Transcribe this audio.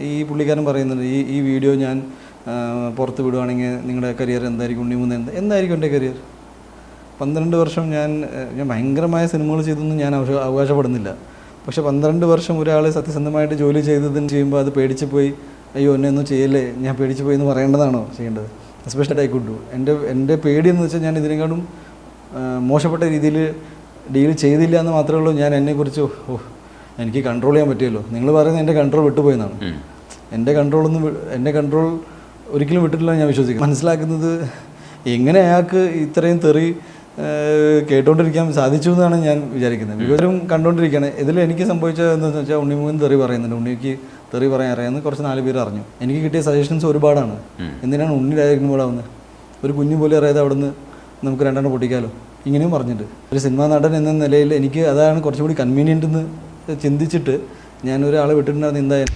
ഈ പുള്ളിക്കാരൻ പറയുന്നുണ്ട് ഈ വീഡിയോ ഞാൻ പുറത്ത് വിടുവാണെങ്കിൽ നിങ്ങളുടെ കരിയർ എന്തായിരിക്കും, ഉണ്ണിമൂന്ന് എന്തായിരിക്കും എൻ്റെ കരിയർ? 12 വർഷം ഞാൻ ഭയങ്കരമായ സിനിമകൾ ചെയ്തൊന്നും ഞാൻ അവകാശപ്പെടുന്നില്ല. പക്ഷേ 12 വർഷം ഒരാൾ സത്യസന്ധമായിട്ട് ജോലി ചെയ്യുമ്പോൾ അത് പേടിച്ച് പോയി അയ്യോ എന്നെ ഒന്നും ചെയ്യല്ലേ, ഞാൻ പേടിച്ച് പോയി എന്ന് പറയേണ്ടതാണോ ചെയ്യേണ്ടത്? Especially I could do. എൻ്റെ പേടിയെന്ന് വെച്ചാൽ ഞാൻ ഇതിനെക്കാളും മോശപ്പെട്ട രീതിയിൽ ഡീൽ ചെയ്തില്ല എന്ന് മാത്രമേ ഉള്ളൂ. ഞാൻ എന്നെക്കുറിച്ച് എനിക്ക് കൺട്രോൾ ചെയ്യാൻ പറ്റുമല്ലോ. നിങ്ങൾ പറയുന്നത് എൻ്റെ കൺട്രോൾ വിട്ടുപോയെന്നാണ്. എൻ്റെ കൺട്രോൾ ഒരിക്കലും വിട്ടിട്ടില്ല ഞാൻ വിശ്വസിക്കുന്നു. മനസ്സിലാക്കുന്നത് എങ്ങനെ അയാൾക്ക് ഇത്രയും തെറി കേട്ടോണ്ടിരിക്കാൻ സാധിച്ചു എന്നാണ് ഞാൻ വിചാരിക്കുന്നത്. ഇവരും കണ്ടുകൊണ്ടിരിക്കുകയാണ്. ഇതിൽ എനിക്ക് സംഭവിച്ചത് എന്താണെന്ന് വെച്ചാൽ ഉണ്ണിമൂന്ന് തെറി പറയുന്നുണ്ട്. ഉണ്ണിക്ക് തെറി പറയാൻ അറിയാമെന്ന് കുറച്ച് 4 പേര് അറിഞ്ഞു. എനിക്ക് കിട്ടിയ സജഷൻസ് ഒരുപാടാണ്. എന്തിനാണ് ഉണ്ണി ഡയറക്ടറിന് പോലെ ആവുന്നത്? ഒരു കുഞ്ഞു പോലെ അറിയാതെ അവിടെ നിന്ന് നമുക്ക് 2 പൊട്ടിക്കാലോ, ഇങ്ങനെയും പറഞ്ഞിട്ട്. ഒരു സിനിമാ നടൻ എന്ന നിലയിൽ എനിക്ക് അതാണ് കുറച്ചും കൂടി കൺവീനിയൻ്റ് എന്ന് ചിന്തിച്ചിട്ട് ഞാൻ ഒരാളെ വിട്ടിട്ടുണ്ടായിരുന്നു. എന്തായാലും